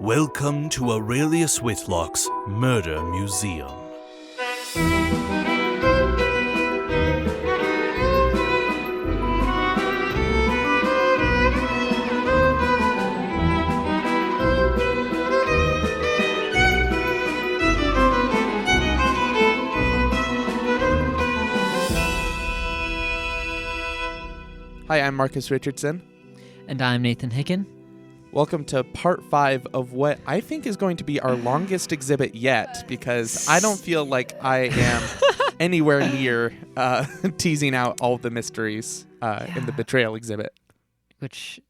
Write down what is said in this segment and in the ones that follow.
Welcome to Aurelius Whitlock's Murder Museum. Hi, I'm Marcus Richardson. And I'm Nathan Hicken. Welcome to part 5 of what I think is going to be our longest exhibit yet, because I don't feel like I am anywhere near teasing out all the mysteries in the Betrayal Exhibit. Which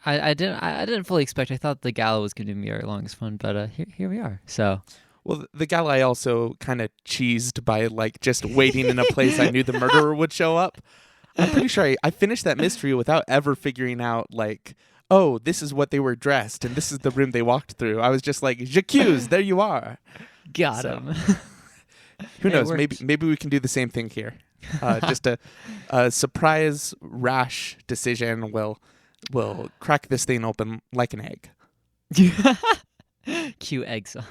I didn't fully expect. I thought the gala was going to be our longest one, but here we are. So, well, the gala I also kind of cheesed by just waiting in a place I knew the murderer would show up. I'm pretty sure I finished that mystery without ever figuring out oh, this is what they were dressed, and this is the room they walked through. I was just like, j'accuse, there you are. Got him. Who knows? Maybe we can do the same thing here. Just a surprise, rash decision will crack this thing open like an egg. Cue egg song.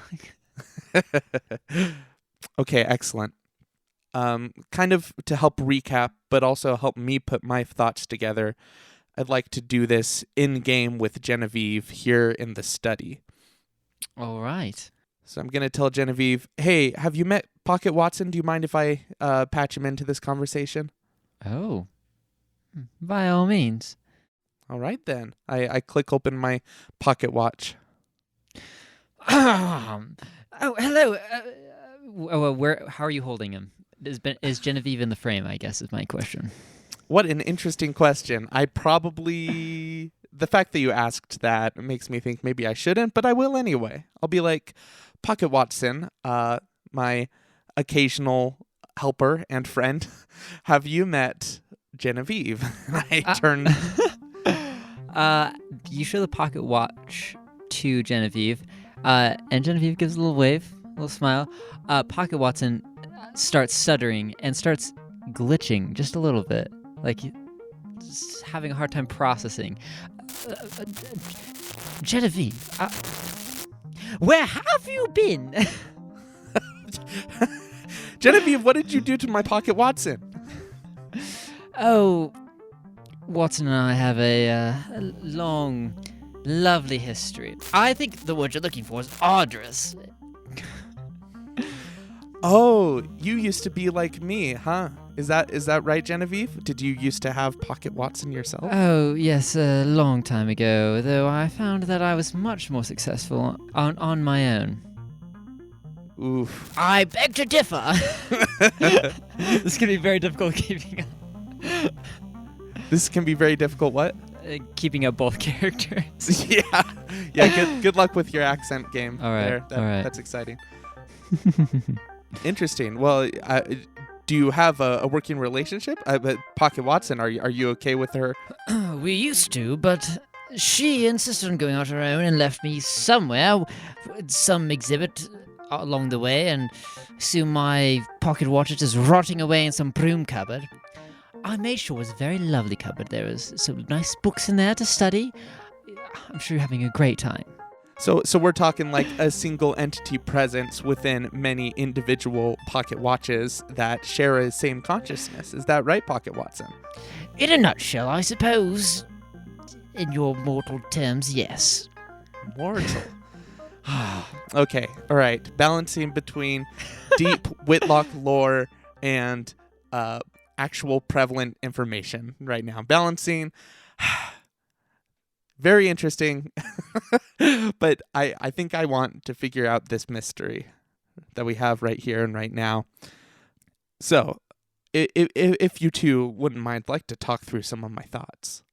Okay, excellent. Kind of to help recap, but also help me put my thoughts together, I'd like to do this in-game with Genevieve here in the study. All right. So I'm going to tell Genevieve, hey, have you met Pocket Watson? Do you mind if I patch him into this conversation? Oh, by all means. All right, then. I click open my pocket watch. Oh, hello. How are you holding him? Is Genevieve in the frame, I guess, is my question. What an interesting question. The fact that you asked that makes me think maybe I shouldn't, but I will anyway. I'll be like, Pocket Watson, my occasional helper and friend, have you met Genevieve? I turn... You show the pocket watch to Genevieve, and Genevieve gives a little wave, a little smile. Pocket Watson starts stuttering and starts glitching just a little bit. Just having a hard time processing. Genevieve, where have you been? Genevieve, what did you do to my Pocket Watson? Oh, Watson and I have a long, lovely history. I think the word you're looking for is arduous. Oh, you used to be like me, huh? Is that right, Genevieve? Did you used to have Pocket Watson yourself? Oh, yes, a long time ago, though I found that I was much more successful on my own. Oof. I beg to differ. This can be very difficult keeping up. This can be very difficult, what? Keeping up both characters. Yeah. Good luck with your accent game. All right, there. all right. That's exciting. Interesting. Well, do you have a working relationship? Pocket Watson, are you okay with her? We used to, but she insisted on going out on her own and left me somewhere, some exhibit along the way, and soon my pocket watch is just rotting away in some broom cupboard. I made sure it was a very lovely cupboard. There was some nice books in there to study. I'm sure you're having a great time. So we're talking like a single entity presence within many individual pocket watches that share a same consciousness. Is that right, Pocket Watson? In a nutshell, I suppose. In your mortal terms, yes. Mortal. Okay, all right. Balancing between deep Whitlock lore and actual prevalent information right now. Balancing... Very interesting, but I think I want to figure out this mystery that we have right here and right now. So, if you two wouldn't mind, I'd like to talk through some of my thoughts.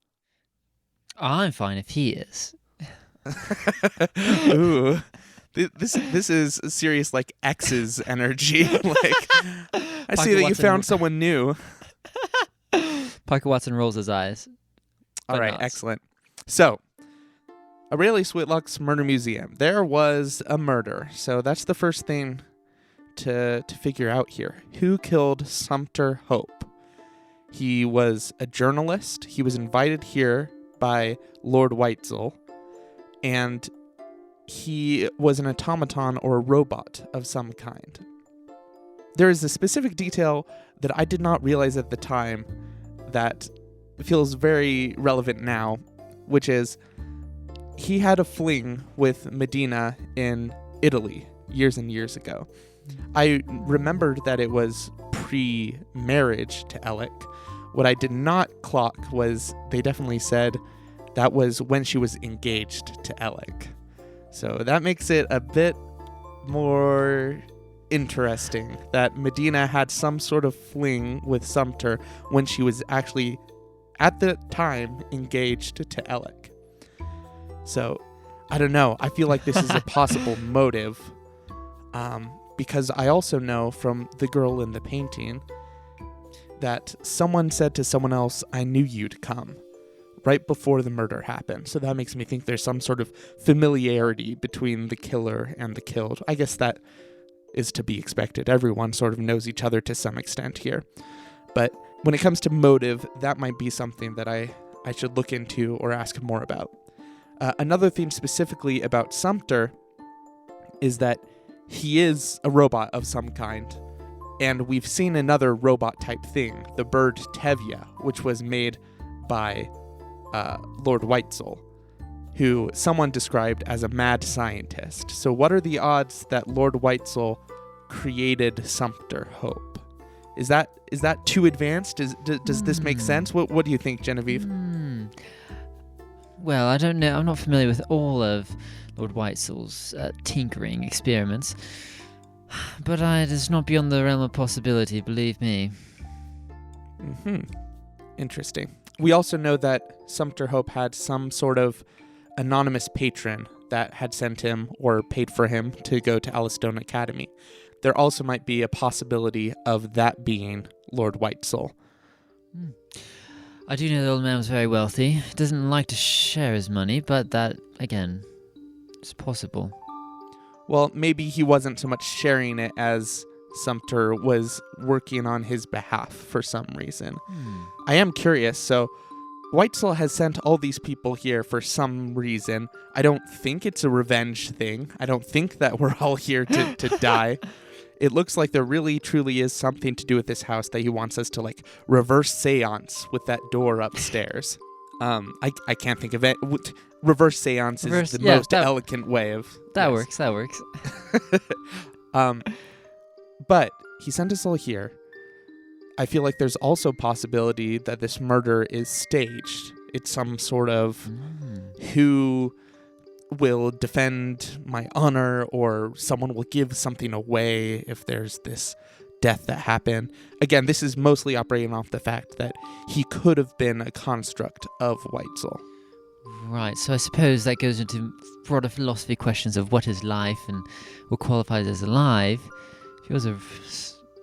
I'm fine if he is. Ooh, this is serious exes energy. I see that you found someone new. Pocket Watson rolls his eyes. All right, excellent. So, Aurelius Whitlock's Murder Museum. There was a murder. So that's the first thing to figure out here. Who killed Sumter Hope? He was a journalist. He was invited here by Lord Whitesell. And he was an automaton or a robot of some kind. There is a specific detail that I did not realize at the time that feels very relevant now, which is he had a fling with Medina in Italy years and years ago. I remembered that it was pre-marriage to Alec. What I did not clock was they definitely said that was when she was engaged to Alec. So that makes it a bit more interesting that Medina had some sort of fling with Sumter when she was actually, at the time, engaged to Alec. So, I don't know. I feel like this is a possible motive. Because I also know from the girl in the painting that someone said to someone else, "I knew you'd come," right before the murder happened. So that makes me think there's some sort of familiarity between the killer and the killed. I guess that is to be expected. Everyone sort of knows each other to some extent here. But when it comes to motive, that might be something that I should look into or ask more about. Another thing specifically about Sumter is that he is a robot of some kind. And we've seen another robot-type thing, the bird Tevye, which was made by Lord Whitesoul, who someone described as a mad scientist. So what are the odds that Lord Whitesoul created Sumter Hope? Is that too advanced? Does this make sense? What do you think, Genevieve? Well, I don't know. I'm not familiar with all of Lord Whitesoul's tinkering experiments. But it is not beyond the realm of possibility, believe me. Interesting. We also know that Sumter Hope had some sort of anonymous patron that had sent him or paid for him to go to Alistone Academy. There also might be a possibility of that being Lord Whitesoul. I do know the old man was very wealthy. He doesn't like to share his money, but that, again, is possible. Well, maybe he wasn't so much sharing it as Sumter was working on his behalf for some reason. I am curious. So Whitesoul has sent all these people here for some reason. I don't think it's a revenge thing. I don't think that we're all here to die. It looks like there really, truly is something to do with this house that he wants us to, like, reverse seance with that door upstairs. I can't think of it. Reverse seance is the most elegant way of... That works. But he sent us all here. I feel like there's also possibility that this murder is staged. It's some sort of who will defend my honor, or someone will give something away if there's this death that happened. Again, this is mostly operating off the fact that he could have been a construct of Whitesoul. Right, so I suppose that goes into broader philosophy questions of what is life and what qualifies as alive. If he was an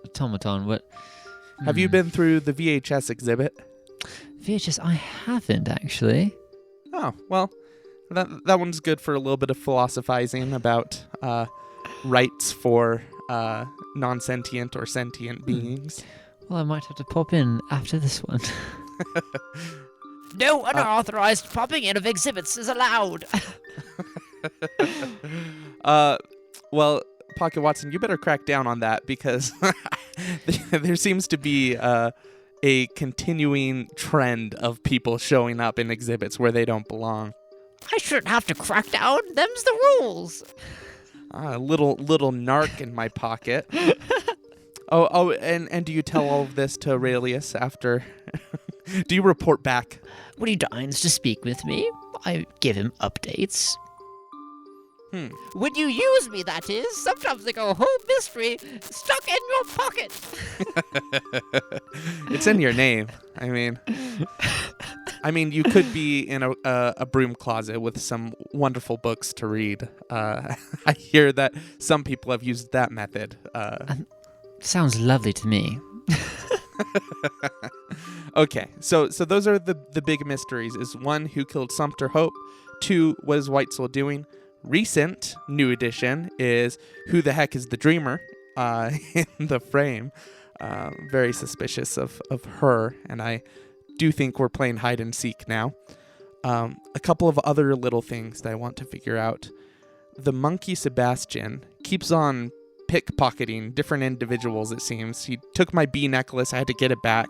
automaton, what... Have you been through the VHS exhibit? VHS, I haven't, actually. Oh, well, that one's good for a little bit of philosophizing about rights for non-sentient or sentient beings. Well, I might have to pop in after this one. No unauthorized popping in of exhibits is allowed. Well, Pocket Watson, you better crack down on that, because there seems to be a continuing trend of people showing up in exhibits where they don't belong. I shouldn't have to crack down. Them's the rules. Little narc in my pocket. Oh, and do you tell all of this to Aurelius after? Do you report back? When he deigns to speak with me, I give him updates. When you use me, that is. Sometimes they go home mystery stuck in your pocket. It's in your name. I mean, you could be in a broom closet with some wonderful books to read. I hear that some people have used that method. Sounds lovely to me. Okay, so those are the big mysteries. Is one, who killed Sumter Hope? Two, what is Whitesoul doing? Recent new addition is who the heck is the dreamer in the frame. Very suspicious of her, and I do think we're playing hide and seek now. A couple of other little things that I want to figure out. the monkey Sebastian keeps on pickpocketing different individuals, it seems. He took my bee necklace. I had to get it back.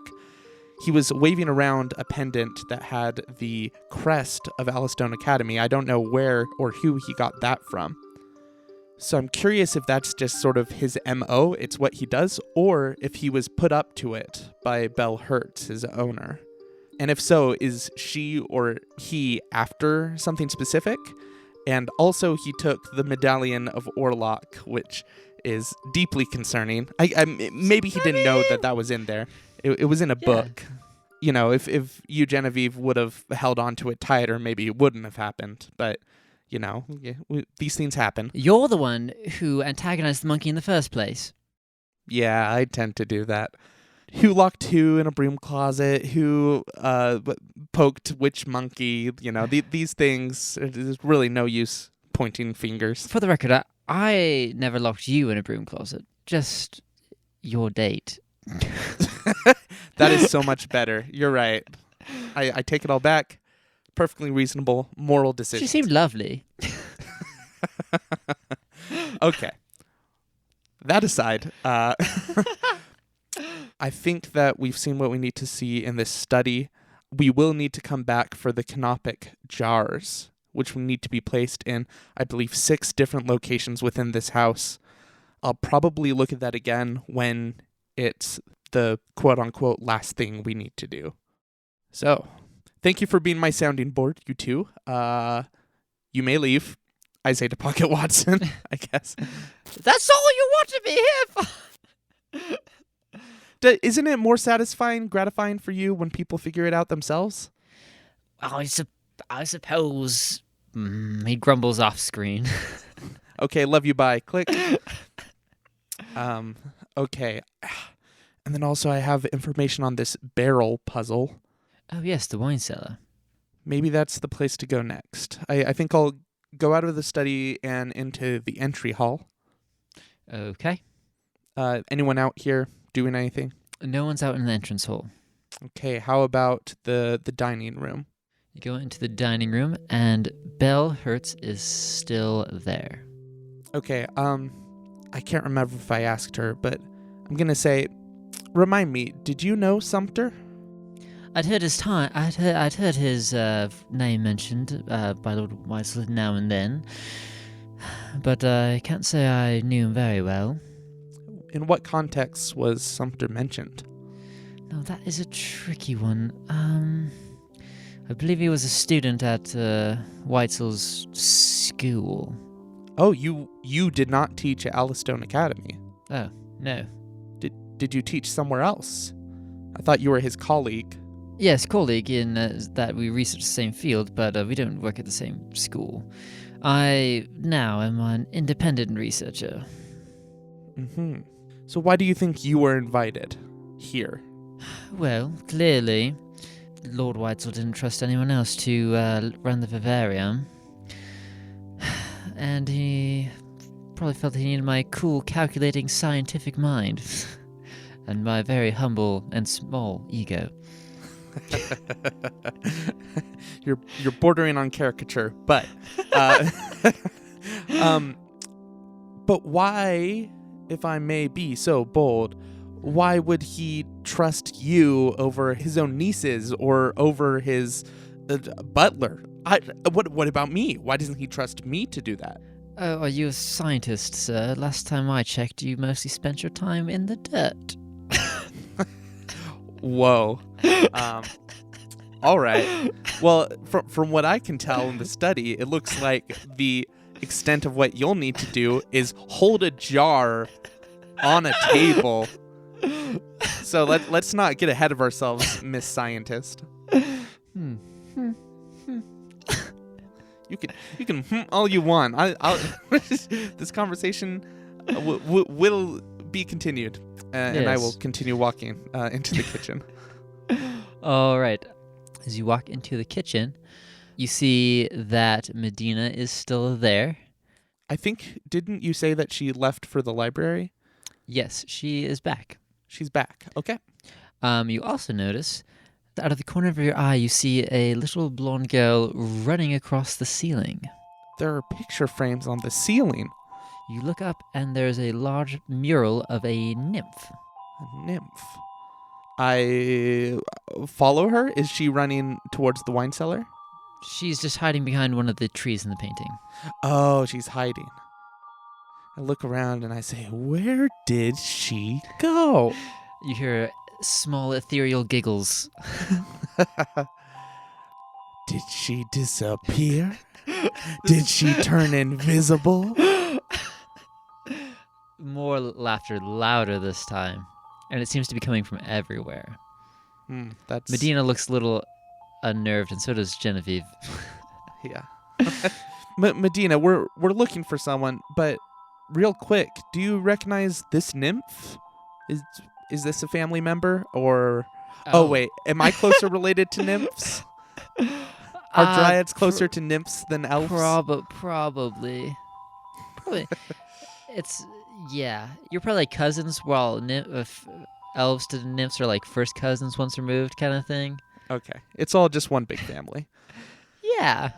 He was waving around a pendant that had the crest of Allistone Academy. I don't know where or who he got that from. So I'm curious if that's just sort of his MO, it's what he does, or if he was put up to it by Belle Hertz, his owner. And if so, is she or he after something specific? And also he took the Medallion of Orlok, which is deeply concerning. Maybe he didn't know that was in there. It was in a book. You know, if you, Genevieve, would have held on to it tighter, maybe it wouldn't have happened. But, you know, these things happen. You're the one who antagonized the monkey in the first place. Yeah, I tend to do that. Who locked who in a broom closet? Who poked which monkey? You know, these things, there's really no use pointing fingers. For the record, I never locked you in a broom closet. Just your date. That is so much better. You're right. I take it all back. Perfectly reasonable, moral decision. She seemed lovely. Okay. That aside, I think that we've seen what we need to see in this study. We will need to come back for the canopic jars, which will need to be placed in, I believe, 6 different locations within this house. I'll probably look at that again when it's the quote-unquote last thing we need to do. So, thank you for being my sounding board, you two. You may leave. I say to Pocket Watson, I guess. That's all you want to be here for! Isn't it more satisfying, gratifying for you when people figure it out themselves? I suppose. He grumbles off screen. Okay, love you, bye. Click. Okay. And then also I have information on this barrel puzzle. Oh yes, the wine cellar. Maybe that's the place to go next. I think I'll go out of the study and into the entry hall. Okay. Anyone out here doing anything? No one's out in the entrance hall. Okay, how about the dining room? You go into the dining room, and Belle Hertz is still there. Okay, I can't remember if I asked her, but I'm gonna say, remind me, did you know Sumter? I'd heard his name mentioned by Lord Whitesley now and then, but I can't say I knew him very well. In what context was Sumter mentioned? No, that is a tricky one. I believe he was a student at Whitesell's school. Oh, you did not teach at Allistone Academy. Oh, no. Did you teach somewhere else? I thought you were his colleague. Yes, colleague in that we research the same field, but we don't work at the same school. I now am an independent researcher. Mm-hmm. So why do you think you were invited here? Well, clearly, Lord Whitesell didn't trust anyone else to run the vivarium. And he probably felt he needed my cool, calculating, scientific mind. And my very humble and small ego. You're bordering on caricature, but but why, if I may be so bold, why would he trust you over his own nieces or over his butler? What about me? Why doesn't he trust me to do that? Oh, are you a scientist, sir? Last time I checked, you mostly spent your time in the dirt. Whoa. All right. Well, from what I can tell in the study, it looks like the extent of what you'll need to do is hold a jar on a table. So let's not get ahead of ourselves, Miss Scientist. You can all you want. I'll this conversation will be continued, and I will continue walking into the kitchen. All right. As you walk into the kitchen, you see that Medina is still there. I think, didn't you say that she left for the library? Yes, she is back. She's back. Okay. You also notice that out of the corner of your eye, you see a little blonde girl running across the ceiling. There are picture frames on the ceiling. You look up, and there's a large mural of a nymph. A nymph. I follow her. Is she running towards the wine cellar? She's just hiding behind one of the trees in the painting. Oh, she's hiding. I look around and I say, where did she go? You hear small ethereal giggles. Did she disappear? Did she turn invisible? More laughter, louder this time. And it seems to be coming from everywhere. That's Medina looks a little unnerved, and so does Genevieve. Yeah. Medina, we're looking for someone, but real quick, do you recognize this nymph? Is this a family member or? Oh wait, am I closer related to nymphs? Are dryads closer to nymphs than elves? Probably. It's yeah. You're probably like cousins, while elves to nymphs are like first cousins once removed, kind of thing. Okay, it's all just one big family. Yeah.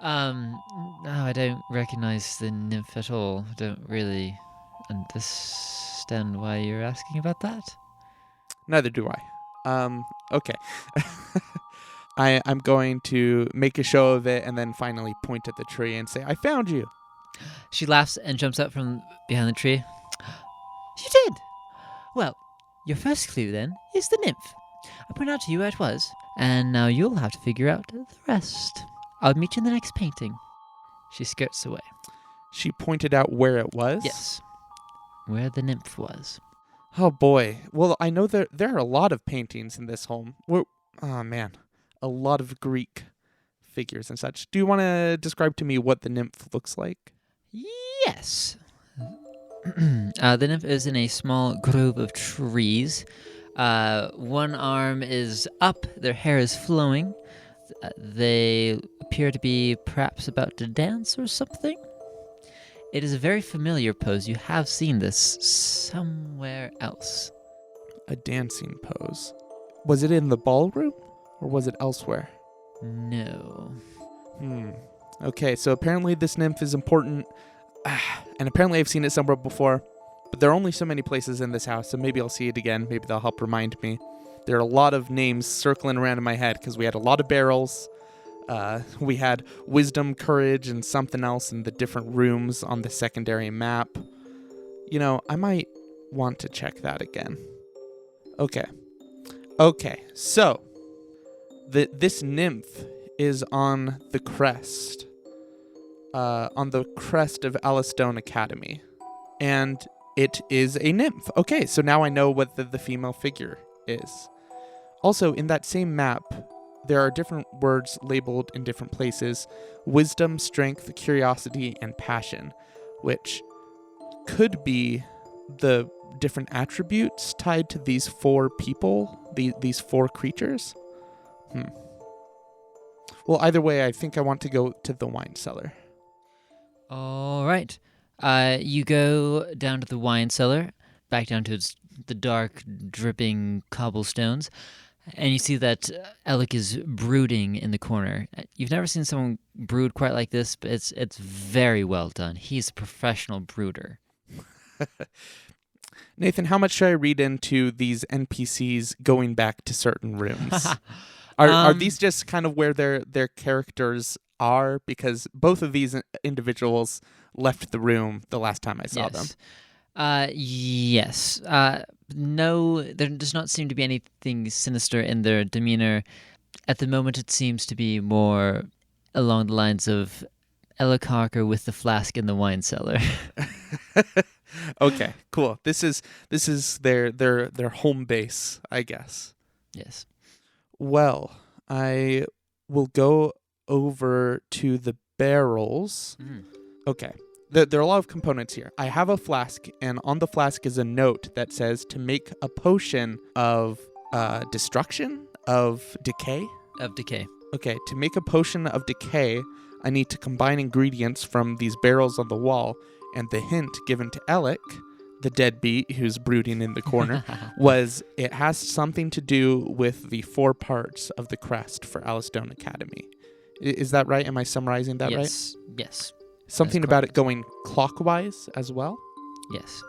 No, I don't recognize the nymph at all. I don't really understand why you're asking about that. Neither do I. Okay. I'm going to make a show of it and then finally point at the tree and say, I found you. She laughs and jumps up from behind the tree. You did? Well, your first clue then is the nymph. I pointed out to you where it was, and now you'll have to figure out the rest. I'll meet you in the next painting. She skirts away. She pointed out where it was? Yes. Where the nymph was. Oh boy. Well, I know there are a lot of paintings in this home. Oh man. A lot of Greek figures and such. Do you want to describe to me what the nymph looks like? Yes. The nymph is in a small grove of trees. One arm is up, their hair is flowing. They appear to be perhaps about to dance or something. It is a very familiar pose. You have seen this somewhere else. A dancing pose. Was it in the ballroom or was it elsewhere? No. Okay, so apparently this nymph is important. And apparently I've seen it somewhere before. But there are only so many places in this house, so maybe I'll see it again. Maybe they'll help remind me. There are a lot of names circling around in my head because we had a lot of barrels. We had wisdom, courage, and something else in the different rooms on the secondary map. You know, I might want to check that again. Okay, so this nymph is on the crest. On the crest of Alistone Academy. And it is a nymph. Okay, so now I know what the female figure is. Also, in that same map, there are different words labeled in different places. Wisdom, strength, curiosity, and passion, which could be the different attributes tied to these four people, these four creatures. Well, either way, I think I want to go to the wine cellar. All right. You go down to the wine cellar, back down to the dark, dripping cobblestones, and you see that Alec is brooding in the corner. You've never seen someone brood quite like this, but it's very well done. He's a professional brooder. Nathan, how much should I read into these NPCs going back to certain rooms? Are these just kind of where their characters are? Because both of these individuals left the room the last time I saw them. Yes. No, there does not seem to be anything sinister in their demeanor. At the moment, it seems to be more along the lines of Ella Carker with the flask in the wine cellar. Okay, cool. This is their home base, I guess. Yes. Well, I will go over to the barrels. Okay. There are a lot of components here. I have a flask, and on the flask is a note that says to make a potion of destruction, of decay. Of decay. Okay, to make a potion of decay, I need to combine ingredients from these barrels on the wall, and the hint given to Alec, the deadbeat who's brooding in the corner, was it has something to do with the 4 parts of the crest for Alistone Academy. Is that right? Am I summarizing that right? Yes. Something That's about it correct. going clockwise as well? Yes.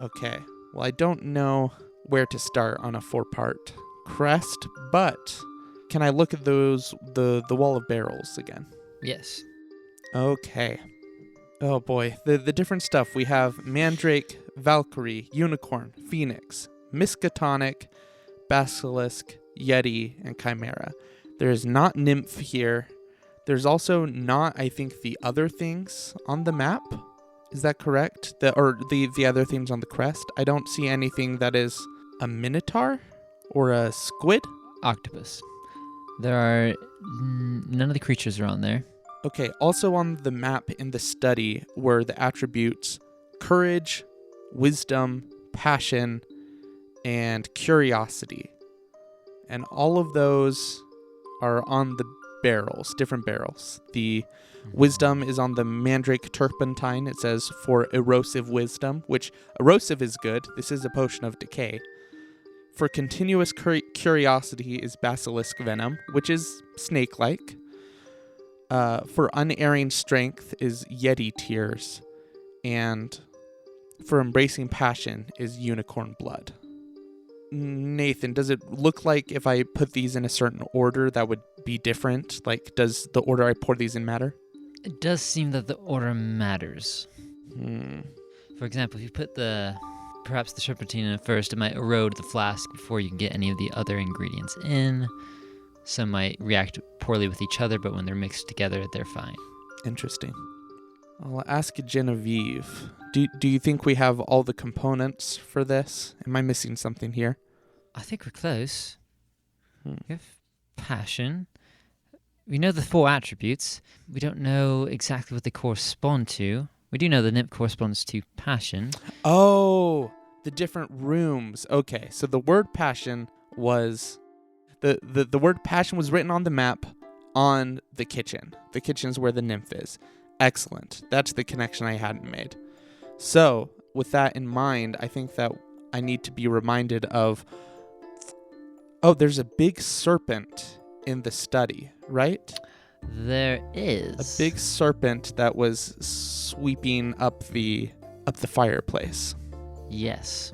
Okay. Well, I don't know where to start on a 4-part crest, but can I look at the wall of barrels again? Yes. Okay. Oh boy, the different stuff. We have Mandrake, Valkyrie, Unicorn, Phoenix, Miskatonic, Basilisk, Yeti, and Chimera. There is not Nymph here. There's also not, I think, the other things on the map. Is that correct? The other things on the crest? I don't see anything that is a Minotaur or a squid. Octopus. There are none of the creatures are on there. Okay, also on the map in the study were the attributes courage, wisdom, passion, and curiosity. And all of those are on the barrels, different barrels. The wisdom is on the Mandrake Turpentine. It says for erosive wisdom, which erosive is good. This is a potion of decay. For continuous curiosity is Basilisk Venom, which is snake-like. For unerring strength is Yeti Tears. And for embracing passion is Unicorn Blood. Nathan, does it look like if I put these in a certain order that would be different? Like, does the order I pour these in matter? It does seem that the order matters. For example, if you put perhaps the serpentine in first, it might erode the flask before you can get any of the other ingredients in. Some might react poorly with each other, but when they're mixed together, they're fine. Interesting. I'll ask Genevieve. Do you think we have all the components for this? Am I missing something here? I think we're close. We have passion. We know the 4 attributes. We don't know exactly what they correspond to. We do know the nymph corresponds to passion. Oh, the different rooms. Okay, so the word passion was... The word passion was written on the map on the kitchen. The kitchen's where the nymph is. Excellent. That's the connection I hadn't made. So, with that in mind, I think that I need to be reminded of... Oh, there's a big serpent in the study, right? There is. A big serpent that was sweeping up the fireplace. Yes.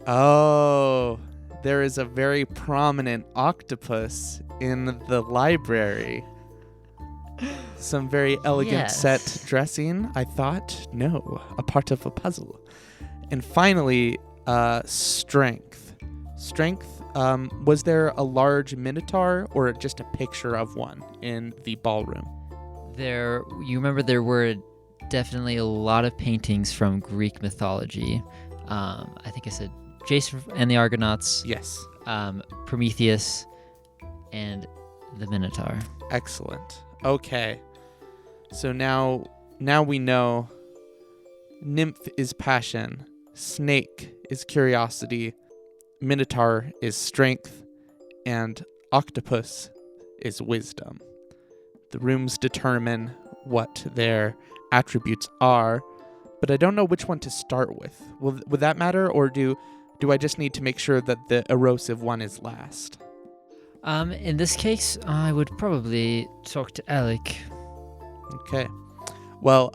Oh, there is a very prominent octopus in the library. Some very elegant set dressing, I thought. No, a part of a puzzle. And finally, strength. Strength, was there a large minotaur or just a picture of one in the ballroom? You remember there were definitely a lot of paintings from Greek mythology. I think I said Jason and the Argonauts. Yes. Prometheus and the Minotaur. Excellent. Okay. So now we know nymph is passion, snake is curiosity, minotaur is strength, and octopus is wisdom. The rooms determine what their attributes are, but I don't know which one to start with. Would that matter, or do I just need to make sure that the erosive one is last? In this case, I would probably talk to Alec. Okay. Well,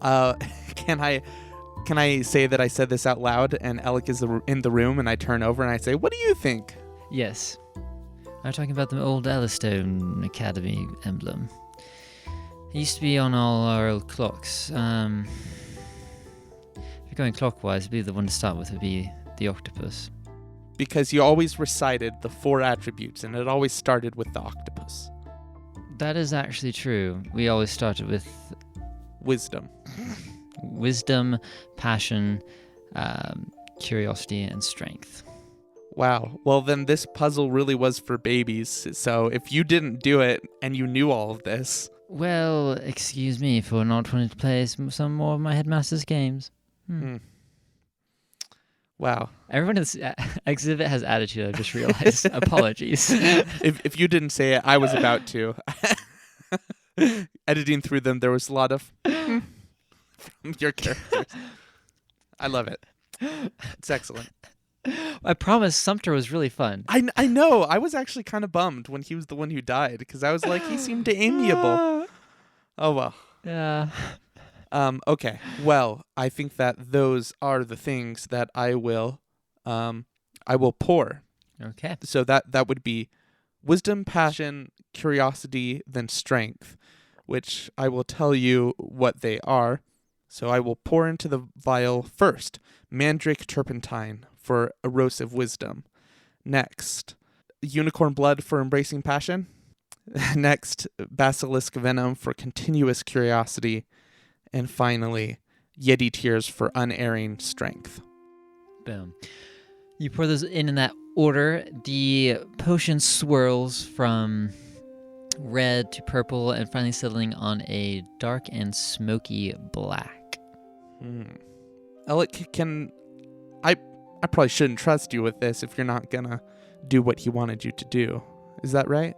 can I say that I said this out loud and Alec is in the room and I turn over and I say, "What do you think?" Yes. I'm talking about the old Ellerstone Academy emblem. It used to be on all our old clocks. If you're going clockwise, I believe the one to start with would be the octopus. Because you always recited the 4 attributes and it always started with the octopus. That is actually true. We always started with Wisdom. wisdom, passion, curiosity, and strength. Wow. Well, then this puzzle really was for babies. So if you didn't do it and you knew all of this... Well, excuse me for not wanting to play some more of my headmaster's games. Wow. Everyone in this exhibit has attitude, I just realized. Apologies. If you didn't say it, I was about to. Editing through them, there was a lot of from your characters. I love it. It's excellent. I promise Sumter was really fun. I know. I was actually kind of bummed when he was the one who died because I was like, he seemed amiable. Oh, well. Yeah. Okay. Well, I think that those are the things that I will pour. Okay. So that would be wisdom, passion, curiosity, then strength, which I will tell you what they are. So I will pour into the vial first, mandrake turpentine for erosive wisdom. Next, unicorn blood for embracing passion. Next, basilisk venom for continuous curiosity. And finally, yeti tears for unerring strength. Boom. You pour those in that order. The potion swirls from red to purple and finally settling on a dark and smoky black. Alec, I probably shouldn't trust you with this if you're not gonna do what he wanted you to do. Is that right?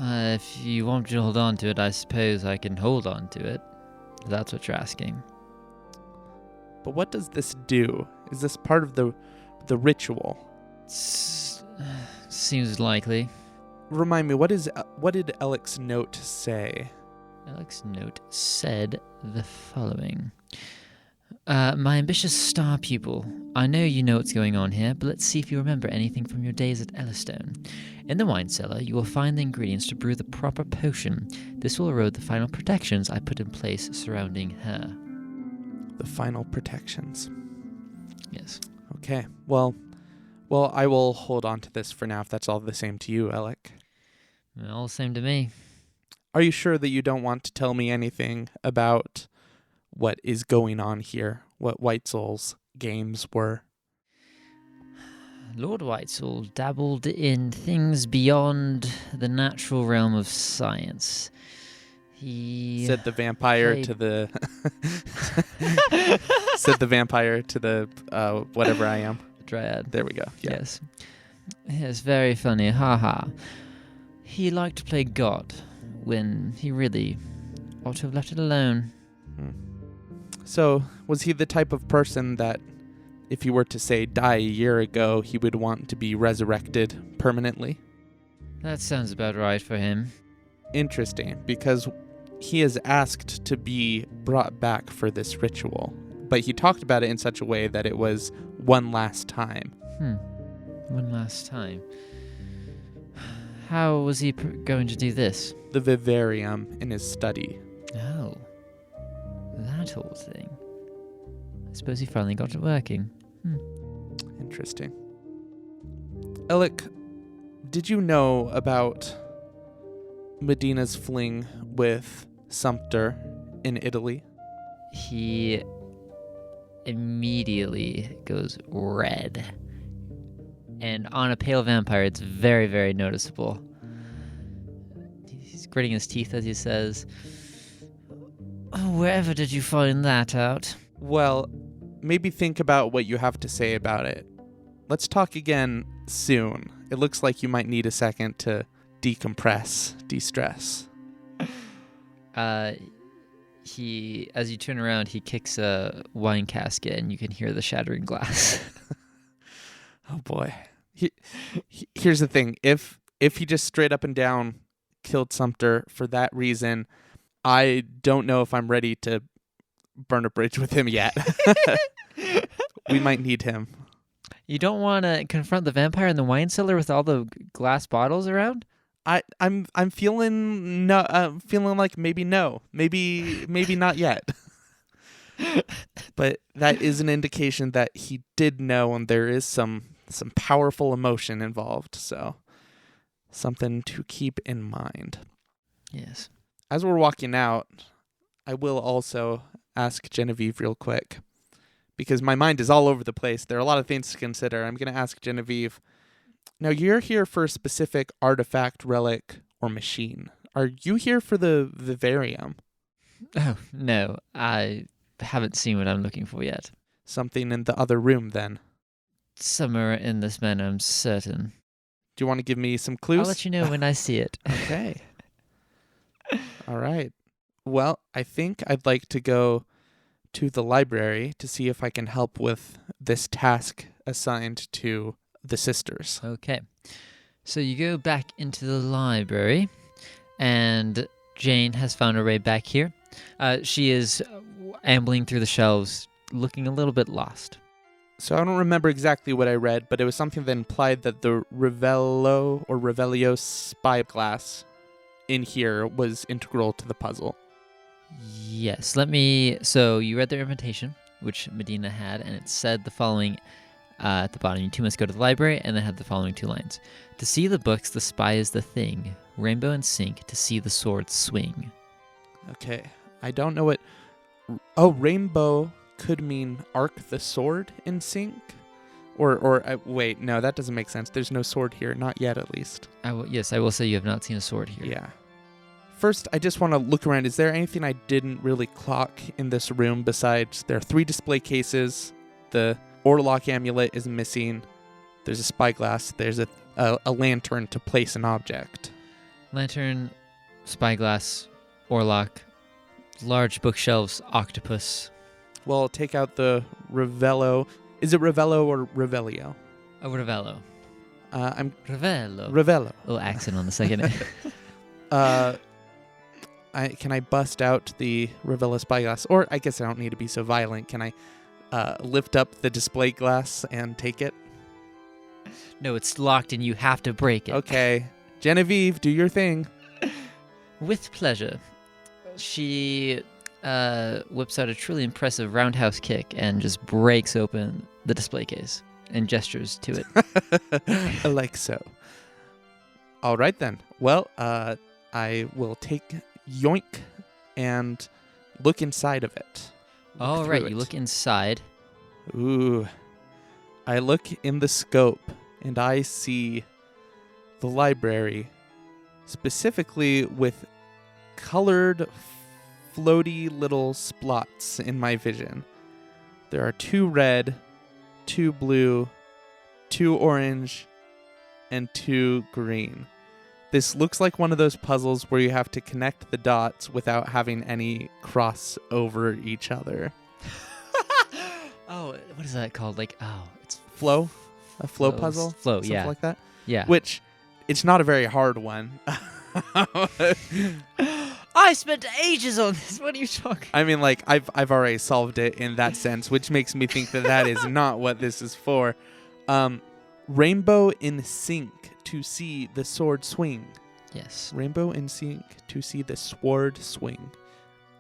If you want me to hold on to it, I suppose I can hold on to it. If that's what you're asking. But what does this do? Is this part of the ritual? Seems likely. Remind me, what did Alec's note say? Alec's note said the following. My ambitious star pupil, I know you know what's going on here, but let's see if you remember anything from your days at Ellistone. In the wine cellar, you will find the ingredients to brew the proper potion. This will erode the final protections I put in place surrounding her. The final protections. Yes. Okay. Well, I will hold on to this for now if that's all the same to you, Alec. All the same to me. Are you sure that you don't want to tell me anything about what is going on here? What Whitesoul's games were? Lord Whitesoul dabbled in things beyond the natural realm of science. He said the vampire to the said the vampire to the whatever I am. Dryad. There we go. Yeah. Yes. Yes, very funny. Ha. He liked to play God when he really ought to have left it alone. So, was he the type of person that if he were to, say, die a year ago, he would want to be resurrected permanently? That sounds about right for him. Interesting, because he is asked to be brought back for this ritual, but he talked about it in such a way that it was one last time. One last time. How was he going to do this? The vivarium in his study. Oh. That whole thing. I suppose he finally got it working. Interesting. Alec, did you know about Medina's fling with Sumpter in Italy? He immediately goes red. And on a pale vampire, it's very, very noticeable. He's gritting his teeth as he says, wherever did you find that out? Well, maybe think about what you have to say about it. Let's talk again soon. It looks like you might need a second to decompress, de-stress. He, as you turn around, he kicks a wine casket and you can hear the shattering glass. Oh boy. Here's the thing. If he just straight up and down killed Sumpter for that reason, I don't know if I'm ready to burn a bridge with him yet. We might need him. You don't want to confront the vampire in the wine cellar with all the glass bottles around? I'm feeling feeling like maybe no. Maybe not yet. But that is an indication that he did know, and there is some powerful emotion involved, so something to keep in mind. Yes. As we're walking out, I will also ask Genevieve real quick, because my mind is all over the place. There are a lot of things to consider. I'm going to ask Genevieve, now you're here for a specific artifact, relic, or machine. Are you here for the vivarium? Oh, no. I haven't seen what I'm looking for yet. Something in the other room, then. Somewhere in this manner, I'm certain. Do you want to give me some clues? I'll let you know when I see it. Okay. All right. Well, I think I'd like to go to the library to see if I can help with this task assigned to the sisters. Okay. So you go back into the library, and Jane has found her way back here. She is ambling through the shelves, looking a little bit lost. So I don't remember exactly what I read, but it was something that implied that the Revelio spyglass in here was integral to the puzzle. Yes, so you read their invitation, which Medina had, and it said the following at the bottom. You two must go to the library, and then had the following 2 lines. To see the books, the spy is the thing. Rainbow and sink, to see the sword swing. Okay, I don't know what... Oh, rainbow could mean arc the sword in sync? Wait, no, that doesn't make sense. There's no sword here, not yet at least. Yes, I will say you have not seen a sword here. Yeah. First, I just want to look around. Is there anything I didn't really clock in this room besides there are 3 display cases, the Orlok amulet is missing, there's a spyglass, there's a lantern to place an object. Lantern, spyglass, Orlok, large bookshelves, octopus. Well, take out the Revello. Is it Revello or Revelio? Oh, Ravello. Ravello. Revello. Little accent on the second. Can I bust out the Revello spyglass? Or I guess I don't need to be so violent. Can I lift up the display glass and take it? No, it's locked and you have to break it. Okay. Genevieve, do your thing. With pleasure. She whips out a truly impressive roundhouse kick and just breaks open the display case and gestures to it. Like so. All right, then. Well, I will take yoink and look inside of it. All right, you look inside. Ooh. I look in the scope and I see the library, specifically with colored floaty little splots in my vision. There are 2 red, 2 blue, 2 orange, and 2 green. This looks like one of those puzzles where you have to connect the dots without having any cross over each other. Oh, what is that called? It's Flow? A flow puzzle? Flow, Something yeah. like that? Yeah. Which, it's not a very hard one. I spent ages on this. What are you talking? I mean, I've already solved it in that sense, which makes me think that is not what this is for. Rainbow in sync to see the sword swing. Yes. Rainbow in sync to see the sword swing.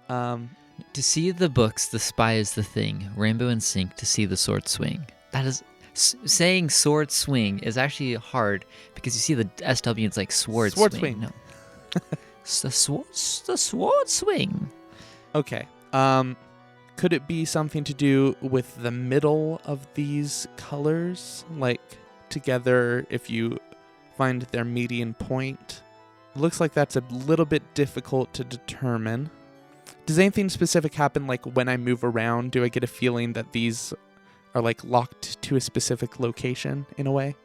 To see the books, the spy is the thing. Rainbow in sync to see the sword swing. That is... saying sword swing is actually hard because you see the SW and it's like sword swing. No. It's the sword swing. Okay. Could it be something to do with the middle of these colors? Like together, if you find their median point? It looks like that's a little bit difficult to determine. Does anything specific happen like when I move around? Do I get a feeling that these are like locked to a specific location in a way?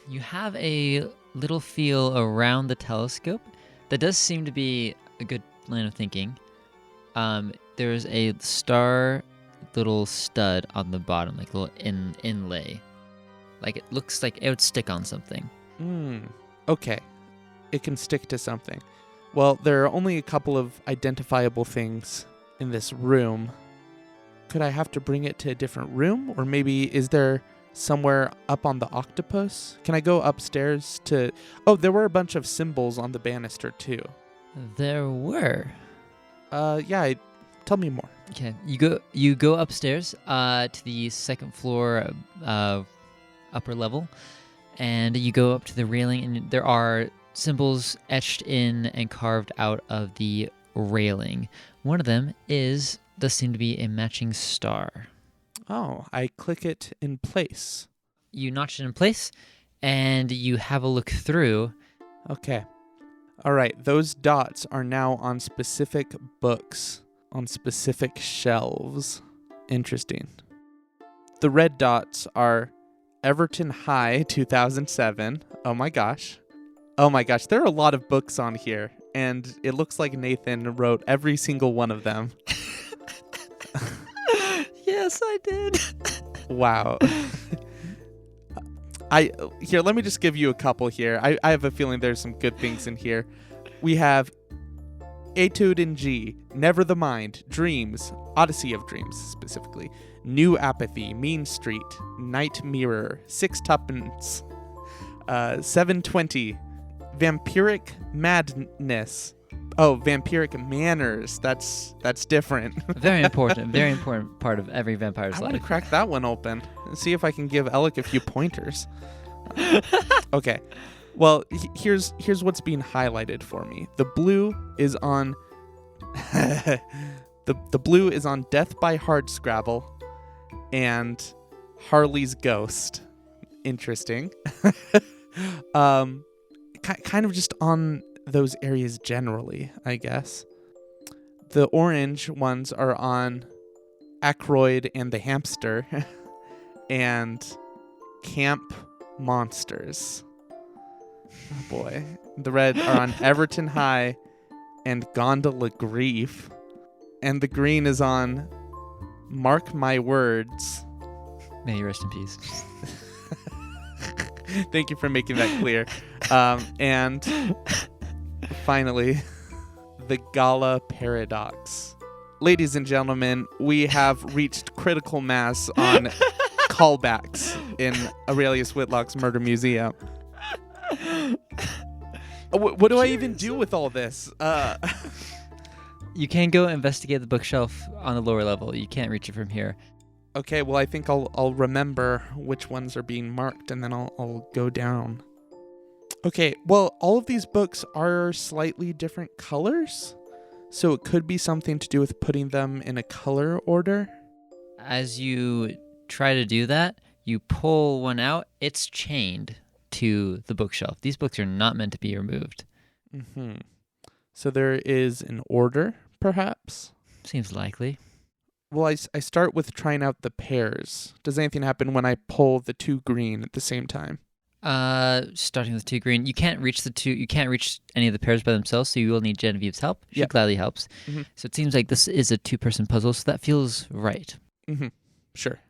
You have a little feel around the telescope. That does seem to be a good line of thinking. There's a star little stud on the bottom, like a little inlay. Like it looks like it would stick on something. Okay. It can stick to something. Well, there are only a couple of identifiable things in this room. Could I have to bring it to a different room? Or maybe is there somewhere up on the octopus? Can I go upstairs to... Oh, there were a bunch of symbols on the banister too. There were. Yeah, tell me more. Okay, you go upstairs to the second floor upper level, and you go up to the railing, and there are symbols etched in and carved out of the railing. One of them does seem to be a matching star. Oh, I click it in place. You notch it in place, and you have a look through. Okay. All right, those dots are now on specific books, on specific shelves. Interesting. The red dots are Everton High 2007. Oh my gosh. There are a lot of books on here, and it looks like Nathan wrote every single one of them. Yes, I did. Wow. Here, let me just give you a couple here. I have a feeling there's some good things in here. We have Etude in G, Never the Mind, Dreams, Odyssey of Dreams specifically, New Apathy, Mean Street, Night Mirror, Six Tuppence, 720, Vampiric Madness. Oh, Vampiric Manners. That's different. Very important part of every vampire's I life. want to crack that one open and see if I can give Alec a few pointers. Okay. Well, here's what's being highlighted for me. The blue is on the blue is on Death by Hardscrabble and Harley's Ghost. Interesting. Kind of just on those areas generally, I guess. The orange ones are on Ackroyd and the Hamster and Camp Monsters. Oh boy. The red are on Everton High and Gondola Grief. And the green is on Mark My Words. May you rest in peace. Thank you for making that clear. And finally, the Gala Paradox. Ladies and gentlemen, we have reached critical mass on callbacks in Aurelius Whitlock's Murder Museum. What do I even do with all this? You can go investigate the bookshelf on the lower level. You can't reach it from here. Okay, well, I think I'll remember which ones are being marked, and then I'll go down. Okay, well, all of these books are slightly different colors, so it could be something to do with putting them in a color order. As you try to do that, you pull one out. It's chained to the bookshelf. These books are not meant to be removed. Mm-hmm. So there is an order, perhaps? Seems likely. Well, I start with trying out the pairs. Does anything happen when I pull the two green at the same time? Starting with two green. You can't reach any of the pairs by themselves, so you will need Genevieve's help. She gladly helps. Mm-hmm. So it seems like this is a two-person puzzle, so that feels right. Mm-hmm. Sure.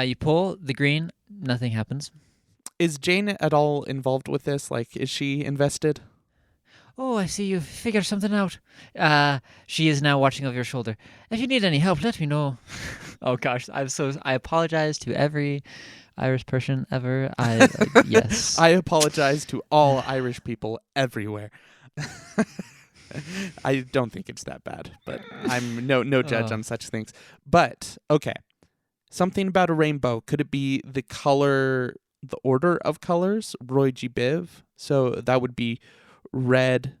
You pull the green, nothing happens. Is Jane at all involved with this? Like, is she invested? Oh, I see you've figured something out. She is now watching over your shoulder. If you need any help, let me know. Oh gosh, I apologize to every Irish person ever. Yes. I apologize to all Irish people everywhere. I don't think it's that bad, but I'm no judge on such things. But okay, something about a rainbow. Could it be the color, the order of colors? Roy G. Biv. So that would be red,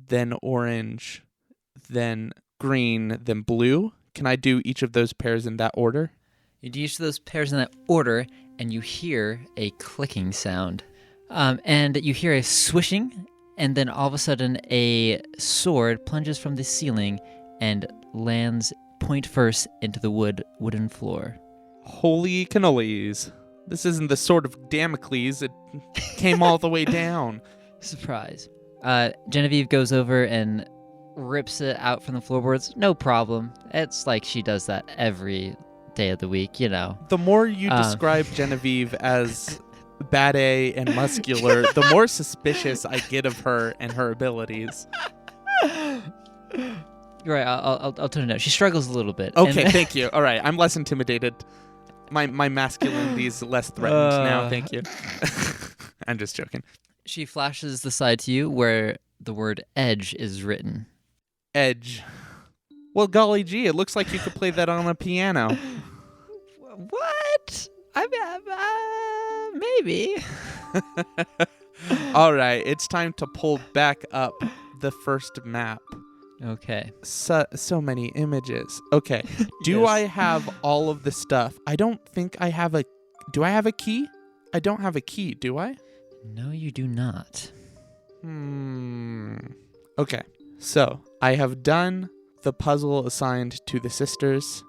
then orange, then green, then blue. Can I do each of those pairs in that order? You do each of those pairs in that order, and you hear a clicking sound. And you hear a swishing, and then all of a sudden a sword plunges from the ceiling and lands point first into the wooden floor. Holy cannolis. This isn't the sword of Damocles. It came all the way down. Surprise. Genevieve goes over and rips it out from the floorboards. No problem. It's like she does that every day of the week, you know. The more you describe Genevieve as bad A and muscular, the more suspicious I get of her and her abilities. You're right. I'll turn it out. She struggles a little bit. Okay, thank you. All right, I'm less intimidated. My masculinity is less threatened now. Thank you. I'm just joking. She flashes the side to you where the word edge is written. Edge. Well, golly gee, it looks like you could play that on a piano. What? Maybe. All right, it's time to pull back up the first map. Okay. So many images. Okay. Do Yes. I have all of the stuff? I don't think I have a... Do I have a key? I don't have a key, do I? No, you do not. Okay. So, I have done the puzzle assigned to the sisters.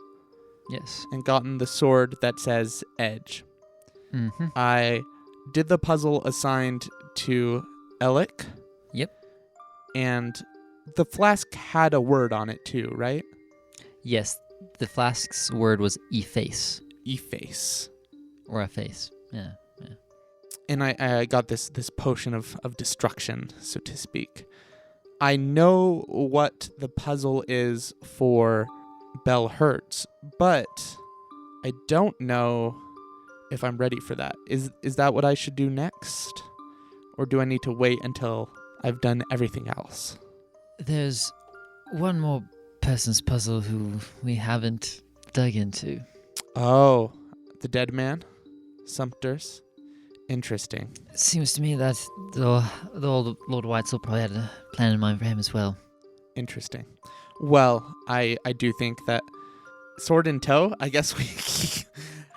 Yes. And gotten the sword that says edge. Mm-hmm. I did the puzzle assigned to Alec. Yep. And the flask had a word on it too, right? Yes. The flask's word was efface. Efface. Or efface. Yeah. and I got this potion of destruction, so to speak. I know what the puzzle is for Bell Hurts, but I don't know if I'm ready for that. Is that what I should do next? Or do I need to wait until I've done everything else? There's one more person's puzzle who we haven't dug into. Oh, the dead man? Sumpter's? Interesting. It seems to me that the old Lord Whitesell probably had a plan in mind for him as well. Interesting. Well, I do think that sword in tow, I guess we...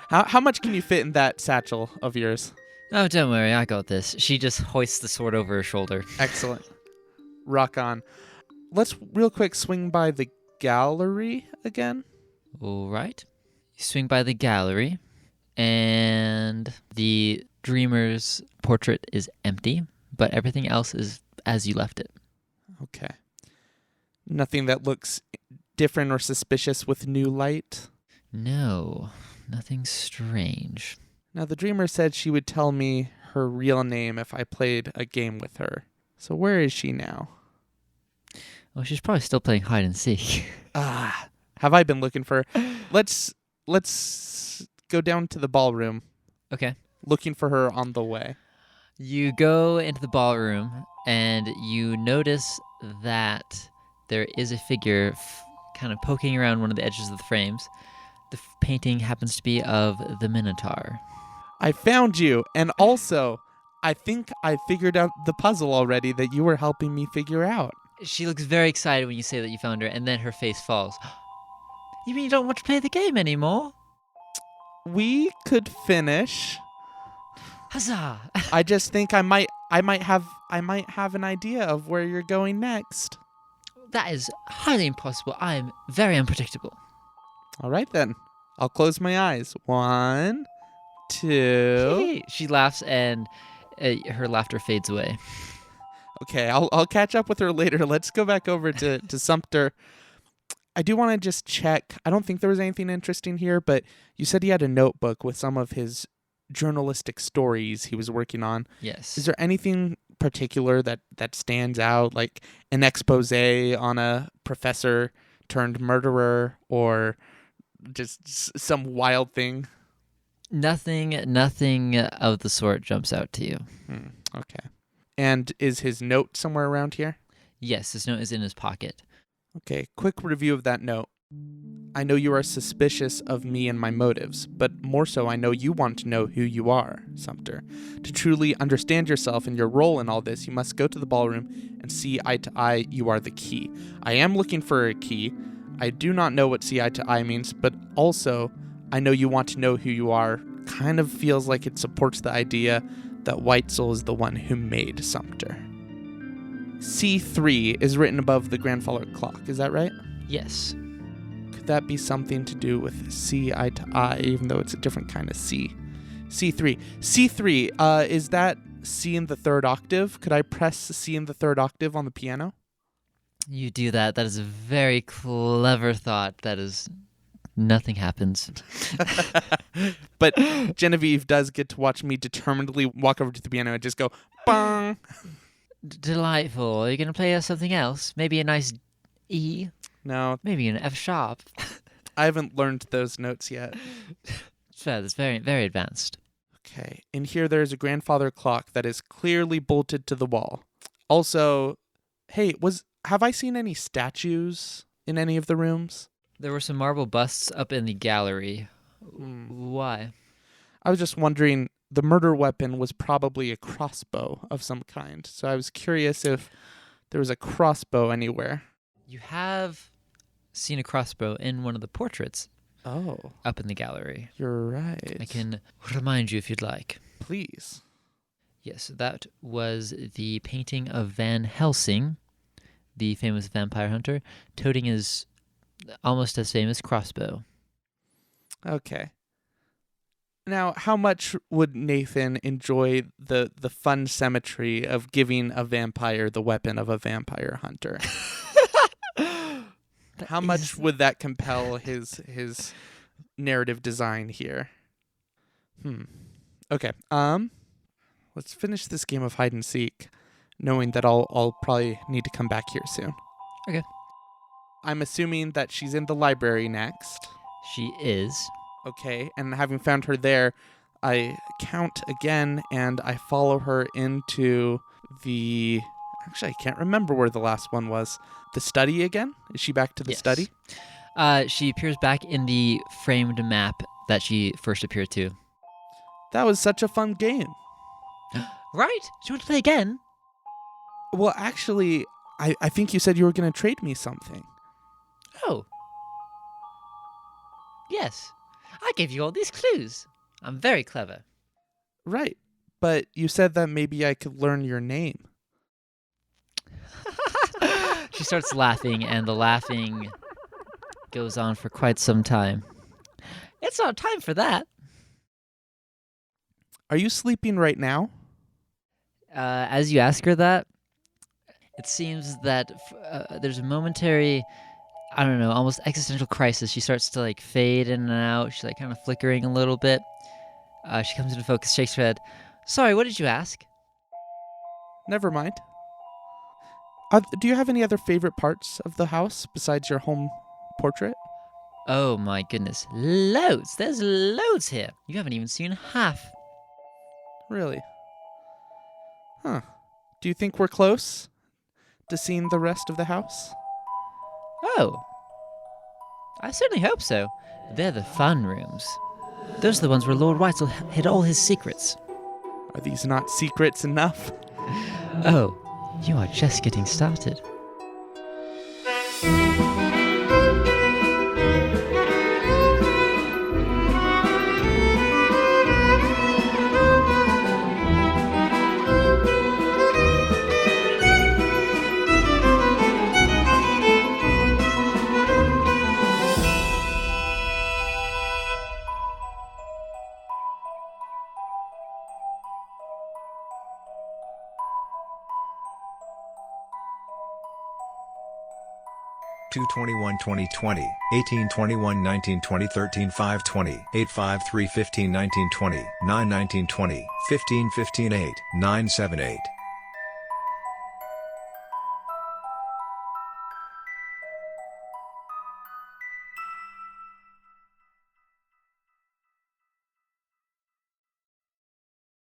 How much can you fit in that satchel of yours? Oh, don't worry, I got this. She just hoists the sword over her shoulder. Excellent. Rock on. Let's real quick swing by the gallery again. All right. You swing by the gallery, and the dreamer's portrait is empty, but everything else is as you left it. Okay. Nothing that looks different or suspicious with new light? No, nothing strange. Now, the dreamer said she would tell me her real name if I played a game with her. So where is she now? Well, she's probably still playing hide and seek. Have I been looking for her? Let's go down to the ballroom. Okay. Looking for her on the way. You go into the ballroom, and you notice that there is a figure kind of poking around one of the edges of the frames. The painting happens to be of the Minotaur. I found you, and also, I think I figured out the puzzle already that you were helping me figure out. She looks very excited when you say that you found her, and then her face falls. You mean you don't want to play the game anymore? We could finish. Huzzah! I just think I might have an idea of where you're going next. That is highly impossible. I am very unpredictable. All right then. I'll close my eyes. 1, 2. She laughs, and her laughter fades away. Okay, I'll catch up with her later. Let's go back over to Sumter. I do want to just check. I don't think there was anything interesting here, but you said he had a notebook with some of his journalistic stories he was working on. Yes. Is there anything particular that stands out, like an expose on a professor turned murderer, or just some wild thing? Nothing of the sort jumps out to you. Okay. And is his note somewhere around here? Yes, his note is in his pocket. Okay, quick review of that note. I know you are suspicious of me and my motives, but more so I know you want to know who you are, Sumter. To truly understand yourself and your role in all this, you must go to the ballroom and see eye to eye. You are the key. I am looking for a key. I do not know what see eye to eye means, but also I know you want to know who you are. Kind of feels like it supports the idea that Whitesell is the one who made Sumter. C3 is written above the grandfather clock, is that right? Yes. Could that be something to do with C eye to eye, even though it's a different kind of C? C3. C3, is that C in the third octave? Could I press C in the third octave on the piano? You do that. That is a very clever thought. That is... Nothing happens. But Genevieve does get to watch me determinedly walk over to the piano and just go, bang! Delightful. Are you going to play us something else? Maybe a nice E? No, Maybe an F sharp? I haven't learned those notes yet. Fair, that's very, very advanced. Okay, in here there's a grandfather clock that is clearly bolted to the wall. Also, hey, have I seen any statues in any of the rooms? There were some marble busts up in the gallery. Why? I was just wondering, the murder weapon was probably a crossbow of some kind, so I was curious if there was a crossbow anywhere. You have seen a crossbow in one of the portraits Oh, up in the gallery. you're right. I can remind you if you'd like. Please. Yes, that was the painting of Van Helsing, the famous vampire hunter, toting his almost as famous crossbow. Okay. Now, how much would Nathan enjoy the fun symmetry of giving a vampire the weapon of a vampire hunter? How much would that compel his narrative design here? Okay. let's finish this game of hide and seek, knowing that I'll probably need to come back here soon. Okay. I'm assuming that she's in the library next. She is. Okay, and having found her there, I count again and I follow her into the... Actually, I can't remember where the last one was. The study again? Is she back to the Yes. study? She appears back in the framed map that she first appeared to. That was such a fun game. Right? Do you want to play again? Well, actually, I think you said you were going to trade me something. Oh. Yes. I gave you all these clues. I'm very clever. Right, but you said that maybe I could learn your name. She starts laughing, and the laughing goes on for quite some time. It's not time for that. Are you sleeping right now? As you ask her that, it seems that there's a momentary, I don't know, almost existential crisis. She starts to like fade in and out. She's like kind of flickering a little bit. She comes into focus, shakes her head. Sorry, what did you ask? Never mind. Do you have any other favorite parts of the house besides your home portrait? Oh my goodness, loads. There's loads here. You haven't even seen half. Really? Huh. Do you think we're close to seeing the rest of the house? Oh. I certainly hope so. They're the fun rooms. Those are the ones where Lord Weitzel hid all his secrets. Are these not secrets enough? Oh, you are just getting started. Two 21-2020, 18-21, 19-20, 13-5-20, 8-5-3 15 19-20, 9-19-20, 15-15 8, 9-7-8.